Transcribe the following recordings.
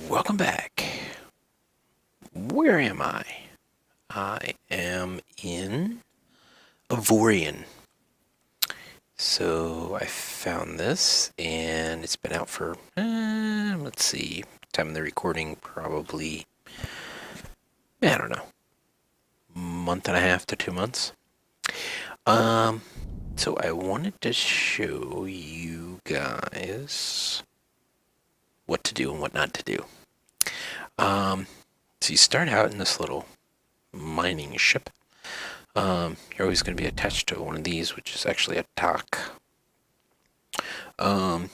Welcome back. Where am I? I am in Avorion. So I found this, and it's been out for, let's see, time of the recording, probably, I don't know, month and a half to 2 months. Um, so I wanted to show you guys what to do and what not to do. So you start out in this little mining ship. You're always going to be attached to one of these, which is actually a dock. You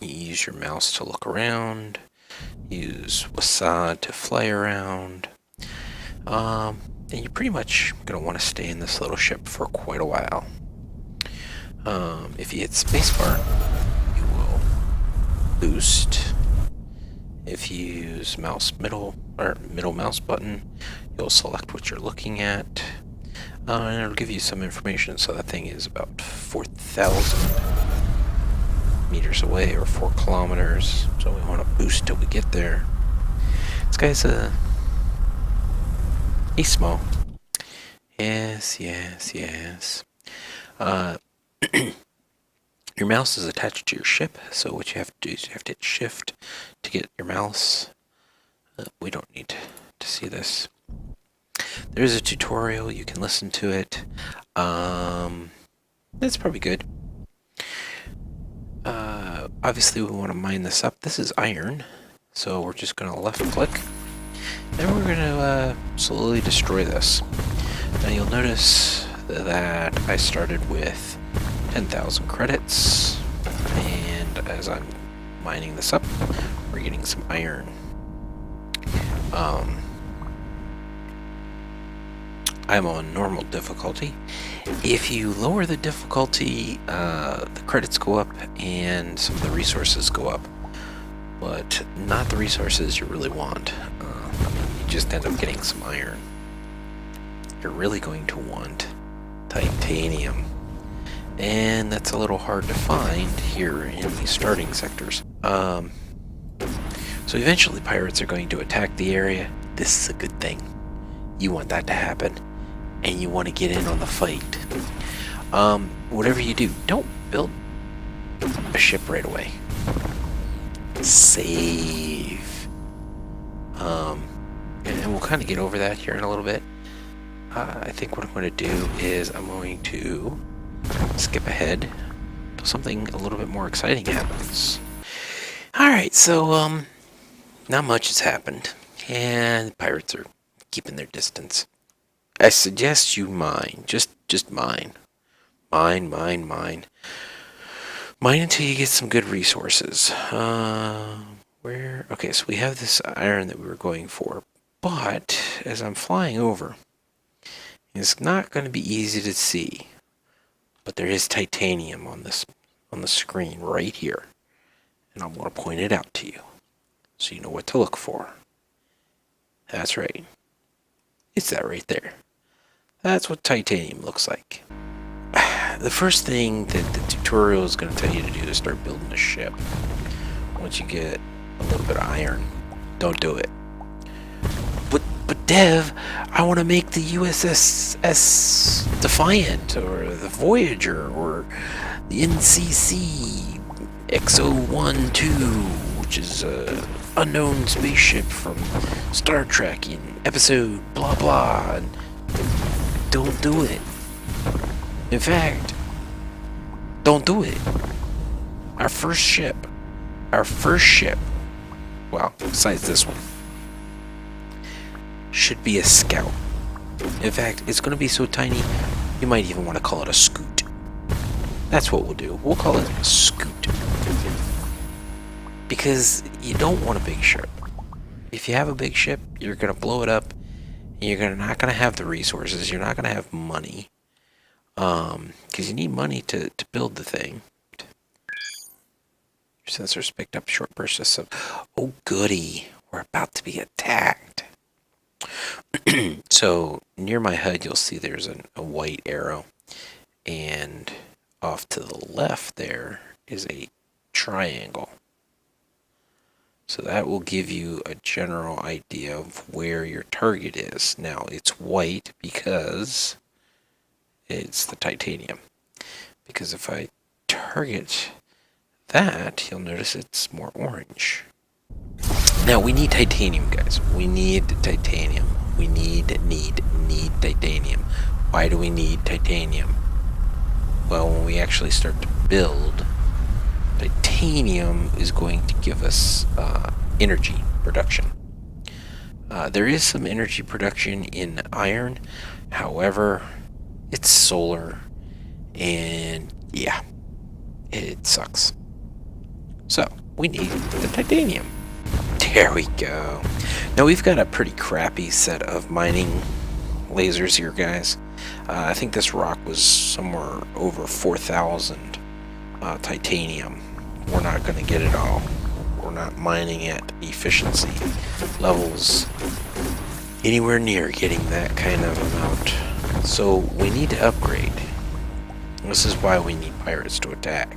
use your mouse to look around. Use WASD to fly around. And you're pretty much going to want to stay in this little ship for quite a while. If you hit spacebar, you will boost. If you use middle mouse button, you'll select what you're looking at. And it'll give you some information. So that thing is about 4,000 meters away, or 4 kilometers. So we want to boost till we get there. This guy's he's small. Yes. Your mouse is attached to your ship, so what you have to do is you have to hit shift to get your mouse. We don't need to see this. There's a tutorial, you can listen to it. That's probably good. Obviously we want to mine this up. This is iron, so we're just going to left click, and we're going to slowly destroy this. Now you'll notice that I started with 10,000 credits, and as I'm mining this up, we're getting some iron. I'm on normal difficulty. If you lower the difficulty, the credits go up and some of the resources go up, but not the resources you really want. You just end up getting some iron. You're really going to want titanium, and that's a little hard to find here in these starting sectors. So eventually pirates are going to attack the area. This is a good thing. You want that to happen, and you want to get in on the fight. Whatever you do, don't build a ship right away. Save. And we'll kind of get over that here in a little bit. I think what I'm going to do is I'm going to skip ahead till something a little bit more exciting happens. Alright, so not much has happened, and the pirates are keeping their distance. I suggest you mine. Just mine. Mine. Mine until you get some good resources. Okay, so we have this iron that we were going for, but as I'm flying over, it's not going to be easy to see, but there is titanium on the screen right here, and I'm going to point it out to you so you know what to look for. That's right. It's that right there. That's what titanium looks like. The first thing that the tutorial is going to tell you to do is start building a ship. Once you get a little bit of iron, don't do it. But Dev, I want to make the USS Defiant, or the Voyager, or the NCC X012, which is a unknown spaceship from Star Trek in episode blah blah. And don't do it. In fact, don't do it. Our first ship, well, besides this one, should be a scout. In fact, it's going to be so tiny, you might even want to call it a scoot. That's what we'll do. We'll call it a scoot. Because you don't want a big ship. If you have a big ship, you're going to blow it up, and you're not going to have the resources. You're not going to have money. Because you need money to build the thing. Your sensors picked up short bursts of... Oh, goody. We're about to be attacked. So, near my HUD, you'll see there's a white arrow. And off to the left there is a triangle. So that will give you a general idea of where your target is. Now it's white because it's the titanium. Because if I target that, you'll notice it's more orange. Now we need titanium, guys. We need titanium. We need titanium. Why do we need titanium? Well, when we actually start to build, titanium is going to give us energy production. There is some energy production in iron, however, it's solar, and yeah, it sucks. So, we need the titanium. There we go. Now we've got a pretty crappy set of mining lasers here, guys. I think this rock was somewhere over 4,000 titanium. We're not going to get it all. We're not mining at efficiency levels anywhere near getting that kind of amount. So we need to upgrade. This is why we need pirates to attack.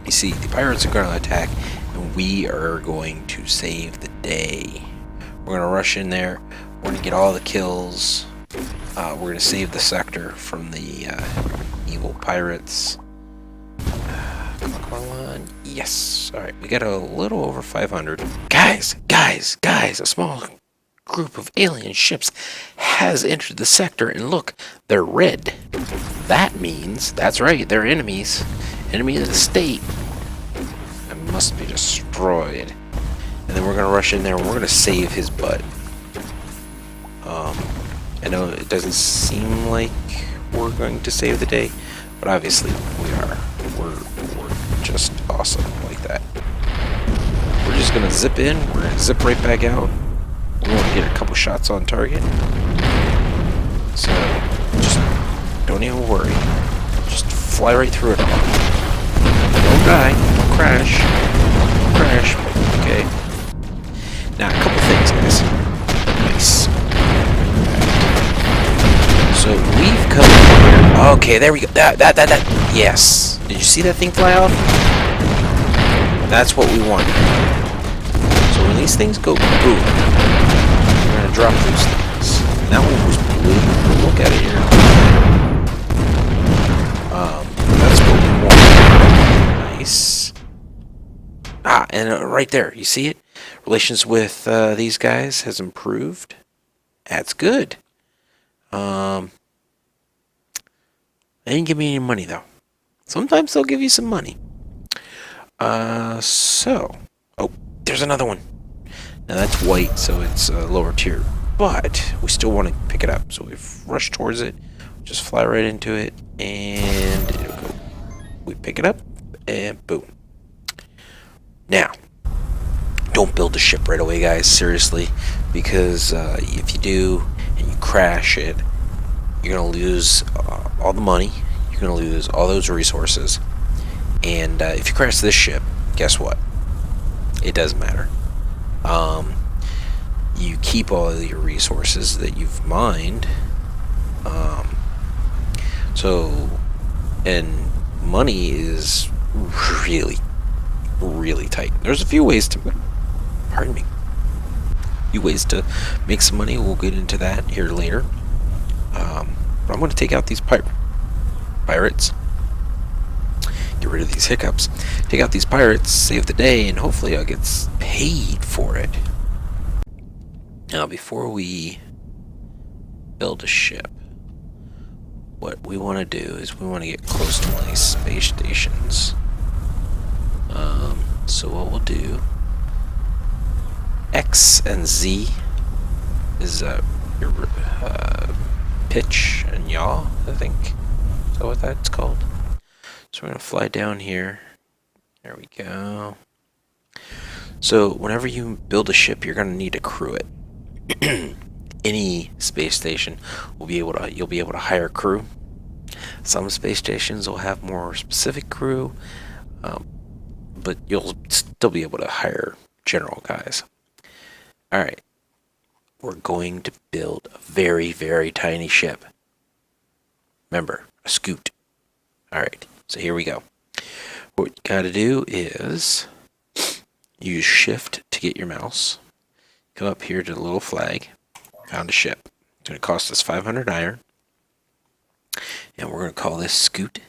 You see, the pirates are going to attack, and we are going to save the day. We're going to rush in there. We're going to get all the kills. We're going to save the sector from the evil pirates. Come on. Yes. All right, we got a little over 500. Guys, a small group of alien ships has entered the sector, and look, they're red. That means, that's right, they're enemies. Enemy of the state. It must be destroyed. And then we're going to rush in there and we're going to save his butt. I know it doesn't seem like we're going to save the day, but obviously we are. We're just awesome like that. We're just going to zip in. We're going to zip right back out. We want to get a couple shots on target. So just don't even worry. Just fly right through it all. Don't die. Don't crash. Don't crash. Okay. Now, a couple things, guys. Nice. So we've come here. Okay, there we go. That. Yes. Did you see that thing fly off? That's what we want. So when these things go boom, we're gonna drop those things. And that one was blue. Look at it here. That's what we want. Nice. And right there, you see it? Relations with these guys has improved. That's good. They didn't give me any money though. Sometimes they'll give you some money. Oh, there's another one. Now that's white, so it's lower tier, but we still want to pick it up. So we've rushed towards it, just fly right into it, and it'll go. We pick it up, and boom. Now, don't build a ship right away, guys. Seriously, because if you do and you crash it, you're gonna lose all the money. You're gonna lose all those resources. And if you crash this ship, guess what? It doesn't matter. You keep all of your resources that you've mined. And money is really tight. There's a few ways to, few ways to make some money. We'll get into that here later. But I'm going to take out these pirates. Get rid of these hiccups. Take out these pirates, save the day, and hopefully I'll get paid for it. Now, before we build a ship, what we want to do is we want to get close to one of these space stations. So what we'll do, X and Z is your pitch and yaw, I think. Is that what that's called? So we're going to fly down here. There we go. So whenever you build a ship, you're going to need to crew it. Any space station will be able to, you'll be able to hire crew. Some space stations will have more specific crew, but you'll still be able to hire general guys. All right. We're going to build a very, very tiny ship. Remember, a scoot. All right. So here we go. What you gotta do is use shift to get your mouse. Come up here to the little flag. Found a ship. It's gonna cost us 500 iron. And we're gonna call this Scoot.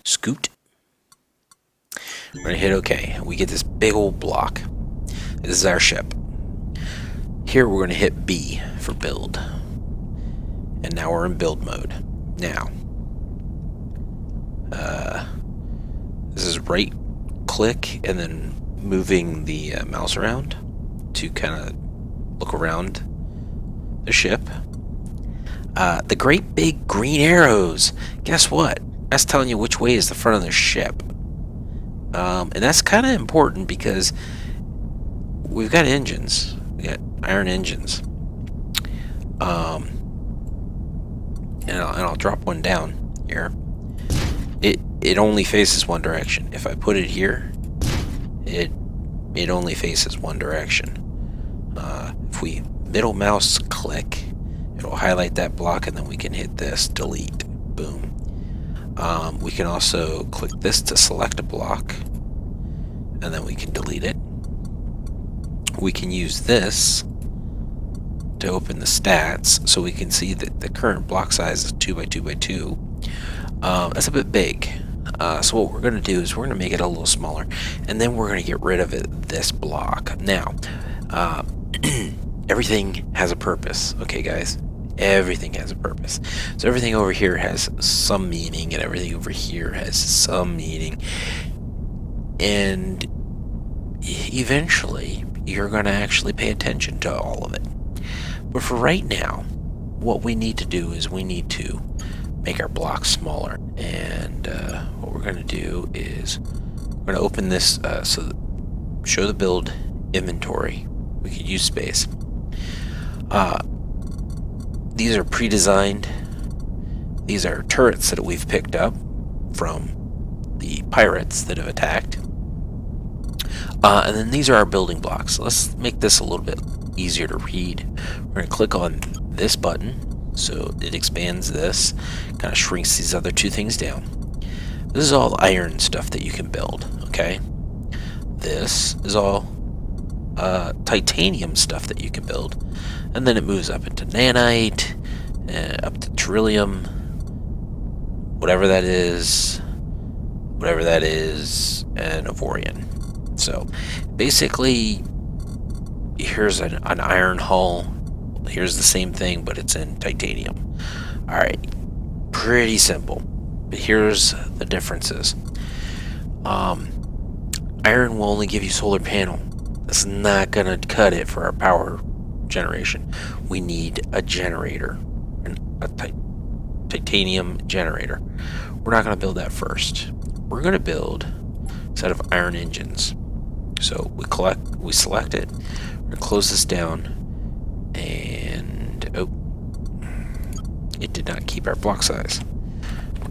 Scoot. We're gonna hit OK. We get this big old block. This is our ship. Here we're gonna hit B for build. And now we're in build mode. Now, this is right click and then moving the mouse around to kind of look around the ship. The great big green arrows. Guess what? That's telling you which way is the front of the ship. And that's kind of important because we've got engines. We got iron engines. And I'll drop one down here. It only faces one direction. If I put it here, it only faces one direction. If we middle mouse click, it'll highlight that block, and then we can hit this, delete, boom. We can also click this to select a block, and then we can delete it. We can use this to open the stats, so we can see that the current block size is 2 by 2 by 2. That's a bit big. So what we're going to do is we're going to make it a little smaller, and then we're going to get rid of this block. Now, everything has a purpose, okay, guys? Everything has a purpose. So everything over here has some meaning, and everything over here has some meaning. And eventually, you're going to actually pay attention to all of it. But for right now, what we need to do is we need to make our blocks smaller. And what we're going to do is we're going to open this, show the build inventory. We could use space. These are pre-designed. These are turrets that we've picked up from the pirates that have attacked. And then these are our building blocks. So let's make this a little bit easier to read. We're going to click on this button so it expands this, kind of shrinks these other two things down. This is all iron stuff that you can build, okay? This is all titanium stuff that you can build. And then it moves up into nanite, up to beryllium, whatever that is, and Avorion. So basically, here's an iron hull. Here's the same thing, but it's in titanium. Alright, pretty simple. But here's the differences. Iron will only give you solar panel. That's not going to cut it for our power generation. We need a generator, a titanium generator. We're not going to build that first. We're going to build a set of iron engines. So we select it. We're going to close this down, and it did not keep our block size.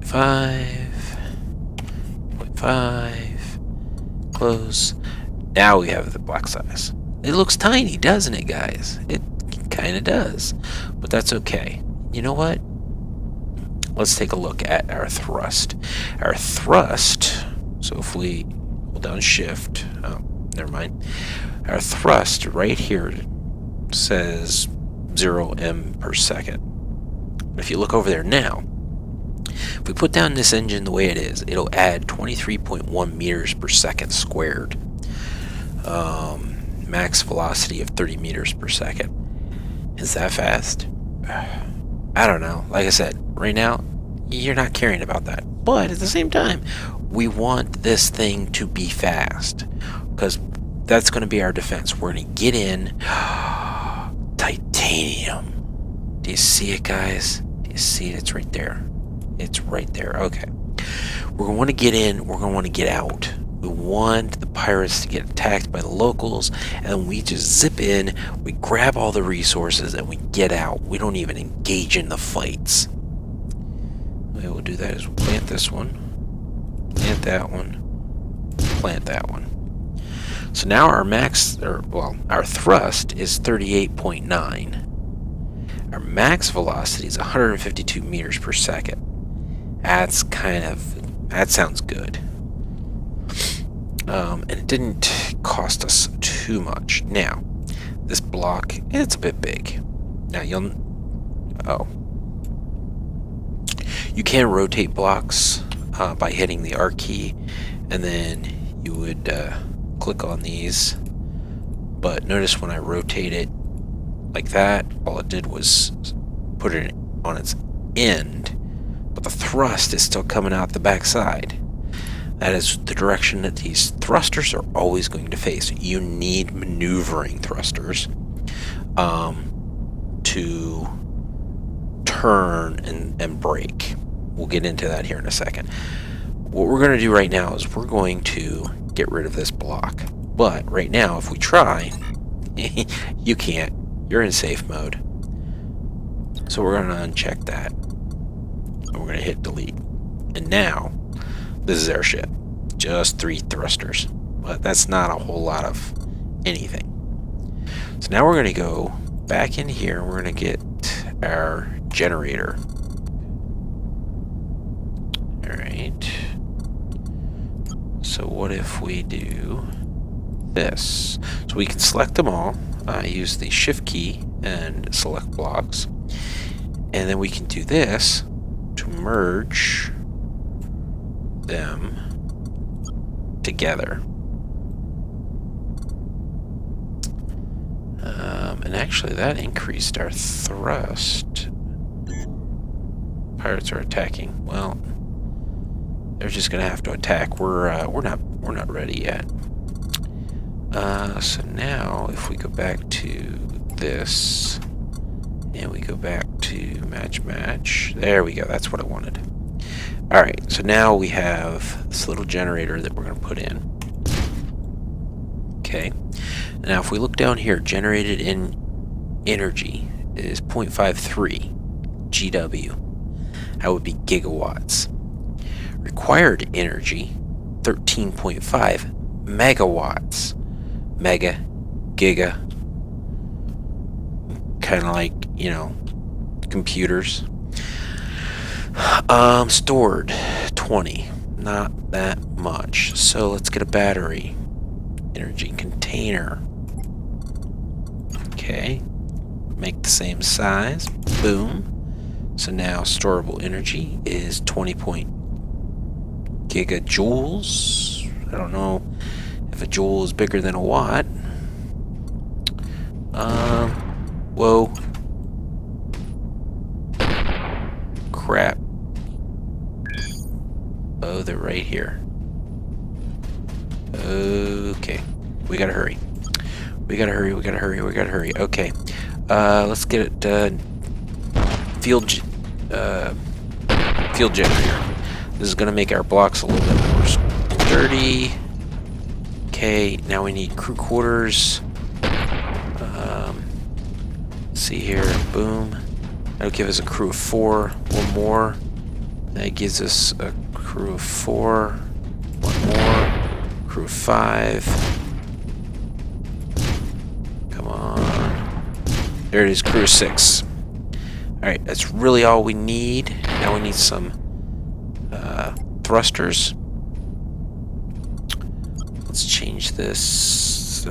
0.5, close. Now we have the block size. It looks tiny, doesn't it, guys? It kind of does, but that's okay. You know what? Let's take a look at our thrust. Our thrust, so if we hold down shift, oh, never mind. Our thrust right here says 0 m per second. But if you look over there now, if we put down this engine the way it is, it'll add 23.1 meters per second squared. Max velocity of 30 meters per second. Is that fast? I don't know. Like I said, right now, you're not caring about that. But at the same time, we want this thing to be fast, because that's going to be our defense. We're going to get in. Titanium. Do you see it, guys? Do you see it? It's right there. It's right there. Okay. We're going to want to get in. We're going to want to get out. We want the pirates to get attacked by the locals, and we just zip in, we grab all the resources, and we get out. We don't even engage in the fights. The way we'll do that is we'll plant this one, plant that one, plant that one. So now our our thrust is 38.9. Our max velocity is 152 meters per second. That sounds good. And it didn't cost us too much. Now, this block, it's a bit big. Now you can rotate blocks by hitting the R key, and then you would click on these. But notice when I rotate it like that, all it did was put it on its end, but the thrust is still coming out the back side. That is the direction that these thrusters are always going to face. You need maneuvering thrusters to turn and brake. We'll get into that here in a second. What we're going to do right now is we're going to get rid of this block. But right now, if we try, you can't. You're in safe mode. So we're going to uncheck that. And we're going to hit delete. And now, this is our ship. Just 3 thrusters. But that's not a whole lot of anything. So now we're going to go back in here and we're going to get our generator. Alright. So what if we do this? So we can select them all. Use the shift key and select blocks. And then we can do this to merge them together. And actually that increased our thrust. Pirates are attacking. Well, they're just gonna have to attack. We're not ready yet. So now if we go back to this and we go back to match, there we go. That's what I wanted. All right. So now we have this little generator that we're gonna put in. Okay. Now if we look down here, generated in energy is 0.53 GW. That would be gigawatts. Required energy, 13.5 megawatts. Mega, giga, kind of like, computers. Stored, 20. Not that much. So let's get a battery. Energy container. Okay. Make the same size. Boom. So now storable energy is 20 gigajoules. I don't know if a joule is bigger than a watt. Whoa. Crap. Oh, they're right here. Okay. We gotta hurry. We gotta hurry. Okay. Let's get it, field generator. This is gonna make our blocks a little bit more sturdy. Okay, now we need crew quarters. See here, boom. That'll give us a crew of 4. One more. That gives us a crew of 4. One more. Crew of 5. Come on. There it is, crew of 6. Alright, that's really all we need. Now we need some thrusters. Let's change this.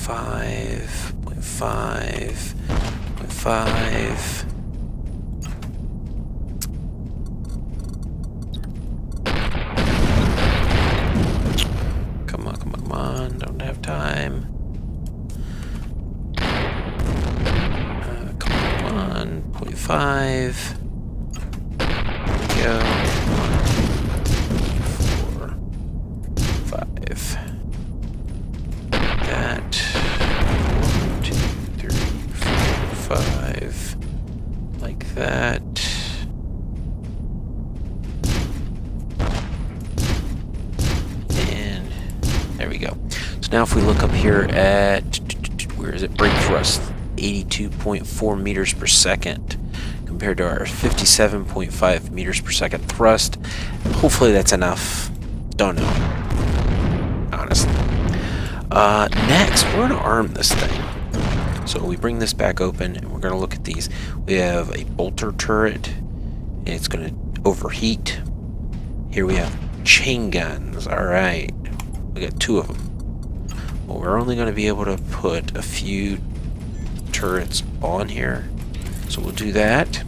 0.5. Come on. Don't have time. Come on. 0.5. There we go. 4, 5. That. 1, 2, 3, 4, 5. Like that. And there we go. So now if we look up here at, where is it? Brake thrust, 82.4 meters per second. Compared to our 57.5 meters per second thrust. Hopefully that's enough. Don't know. Honestly. Next, we're going to arm this thing. So we bring this back open, and we're going to look at these. We have a bolter turret, and it's going to overheat. Here we have chain guns. Alright, we got 2 of them. Well, we're only going to be able to put a few turrets on here, so we'll do that.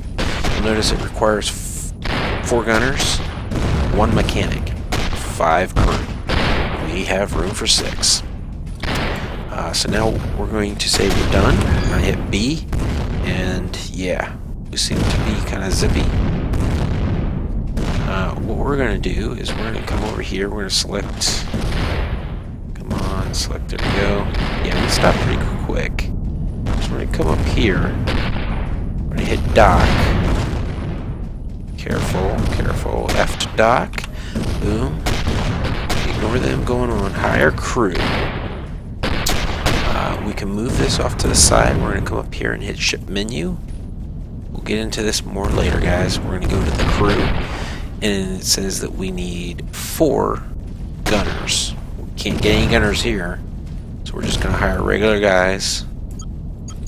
You'll notice it requires 4 gunners, 1 mechanic, 5 crew. We have room for 6. So now we're going to say we're done. I'm going to hit B, and yeah, we seem to be kind of zippy. What we're going to do is we're going to come over here. We're going to select. Come on, select. There we go. Yeah, we stopped pretty quick. So we're going to come up here. We're going to hit dock. Careful, careful. F to dock. Boom. Ignore them going on. Hire crew. We can move this off to the side. We're going to come up here and hit ship menu. We'll get into this more later, guys. We're going to go to the crew, and it says that we need 4 gunners. We can't get any gunners here, so we're just going to hire regular guys.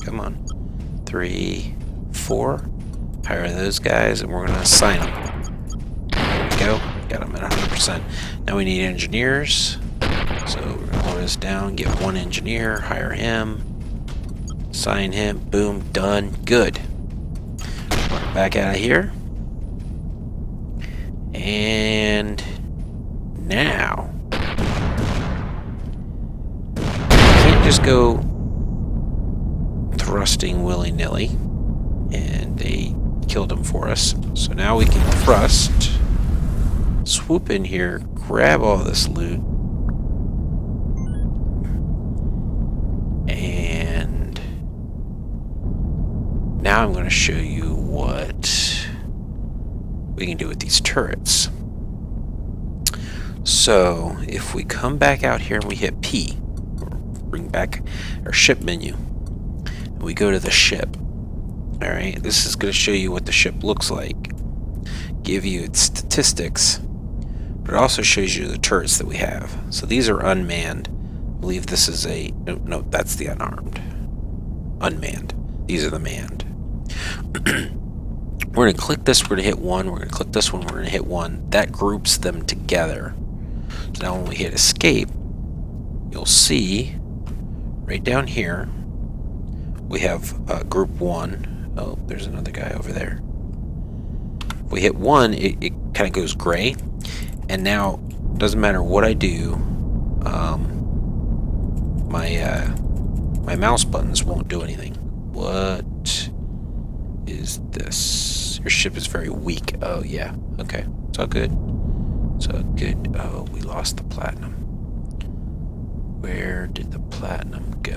Come on. 3, 4. Hire those guys, and we're going to assign them. There we go. Got them at 100%. Now we need engineers. So we're going to lower this down, get 1 engineer, hire him, assign him, boom, done, good. Back out of here. And now, you can't just go thrusting willy-nilly, and they killed him for us. So now we can thrust, swoop in here, grab all this loot, and now I'm going to show you what we can do with these turrets. So if we come back out here and we hit P, bring back our ship menu, and we go to the ship. Alright, this is going to show you what the ship looks like, give you its statistics, but it also shows you the turrets that we have. So these are unmanned. I believe this is a... No, that's the unarmed. Unmanned. These are the manned. We're going to click this, we're going to hit 1, we're going to click this one, we're going to hit 1. That groups them together. So now when we hit escape, you'll see right down here, we have group 1. Oh, there's another guy over there. If we hit 1, it kind of goes gray. And now, doesn't matter what I do, my mouse buttons won't do anything. What is this? Your ship is very weak. Oh, yeah. Okay. It's all good. It's all good. Oh, we lost the platinum. Where did the platinum go?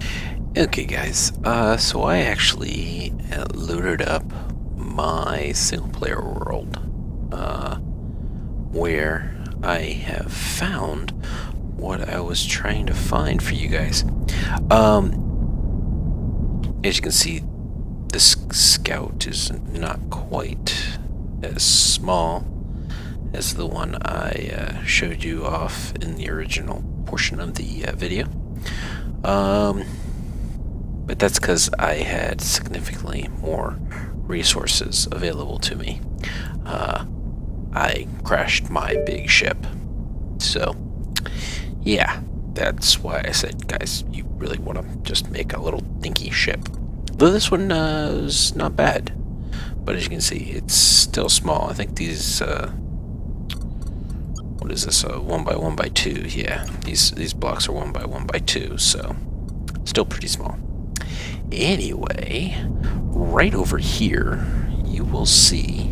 Okay, guys. So I actually loaded up my single-player world, where I have found what I was trying to find for you guys. As you can see, this scout is not quite as small as the one I showed you off in the original portion of the video. But that's because I had significantly more resources available to me. I crashed my big ship. So, yeah, that's why I said, guys, you really want to just make a little dinky ship. Though this one is not bad. But as you can see, it's still small. I think these, what is this, 1x1x2? Yeah, these blocks are 1x1x2, so still pretty small. Anyway, right over here, you will see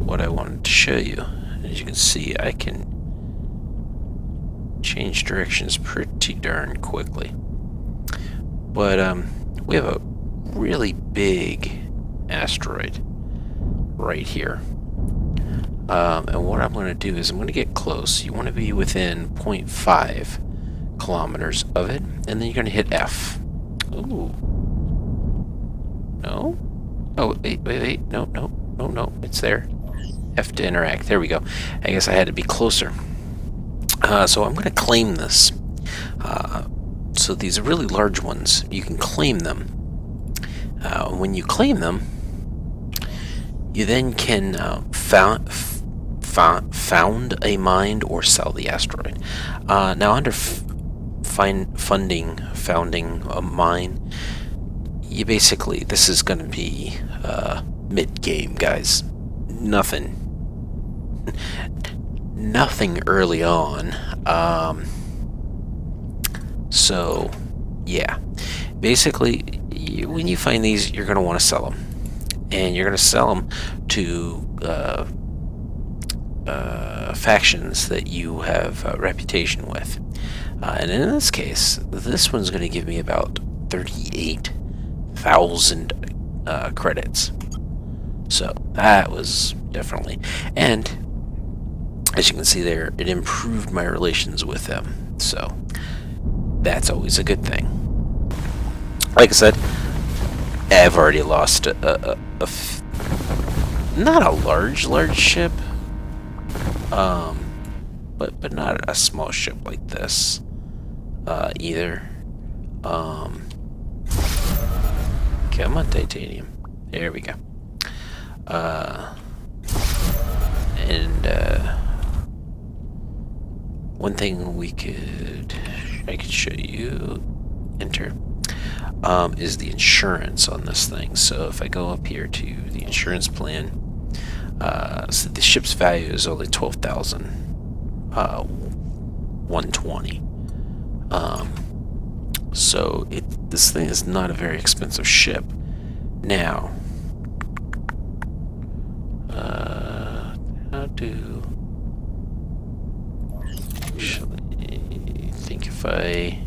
what I wanted to show you. As you can see, I can change directions pretty darn quickly. But we have a really big asteroid right here. And what I'm going to do is I'm going to get close. You want to be within 0.5 kilometers of it, and then you're going to hit F. Ooh. No? Oh, wait. No. It's there. F to interact. There we go. I guess I had to be closer. So I'm going to claim this. So these are really large ones. You can claim them. When you claim them, you then can found a mine or sell the asteroid. Now, under founding a mine, you basically, this is going to be mid-game, guys. Nothing early on. So, yeah. Basically, when you find these, you're going to want to sell them. And you're going to sell them to factions that you have a reputation with. And in this case, this one's going to give me about 38,000 credits. So that was definitely... And as you can see there, it improved my relations with them. So that's always a good thing. Like I said, I've already lost not a large ship, but not a small ship like this either. Come on, titanium. There we go. And one thing I could show you, enter, is the insurance on this thing. So if I go up here to the insurance plan, so the ship's value is only 12,120. So this thing is not a very expensive ship. Now, how do actually think if I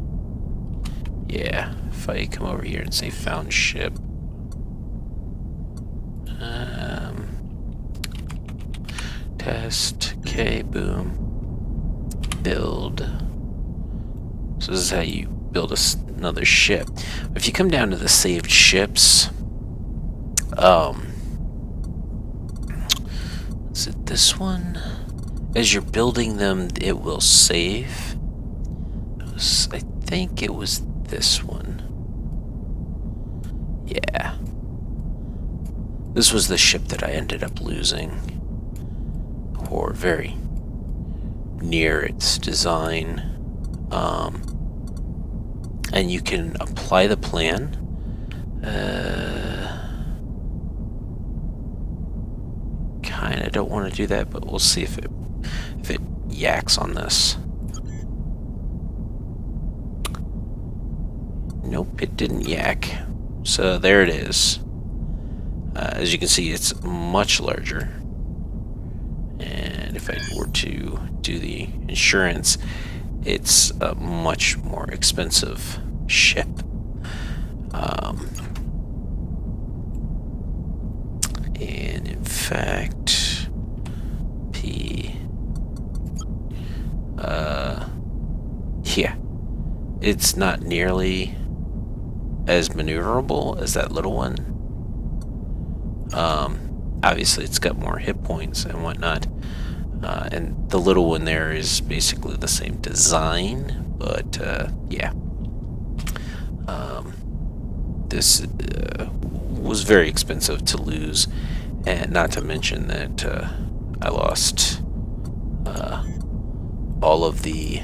come over here and say found ship, test, okay, boom, build. So this is how you build another ship. If you come down to the saved ships, is it this one? As you're building them, it will save. I think it was this one. Yeah. This was the ship that I ended up losing, or very near its design. And you can apply the plan. Kinda don't want to do that, but we'll see if it yaks on this. Nope, it didn't yak. So there it is. As you can see, it's much larger. And if I were to do the insurance, it's a much more expensive ship. And in fact, yeah, it's not nearly as maneuverable as that little one. Obviously, it's got more hit points and whatnot. And the little one there is basically the same design, but yeah. This was very expensive to lose, and not to mention that I lost all of the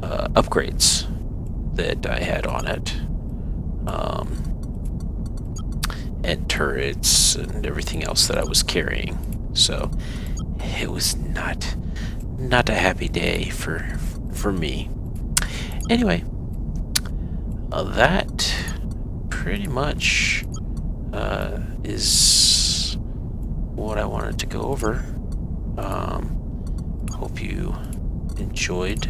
upgrades that I had on it, and turrets and everything else that I was carrying. So it was not a happy day for me. Anyway, that pretty much is what I wanted to go over. Hope you enjoyed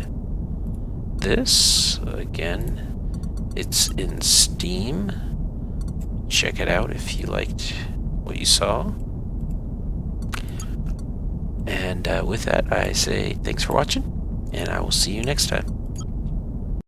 this. Again, it's in Steam. Check it out if you liked what you saw. And with that, I say thanks for watching, and I will see you next time.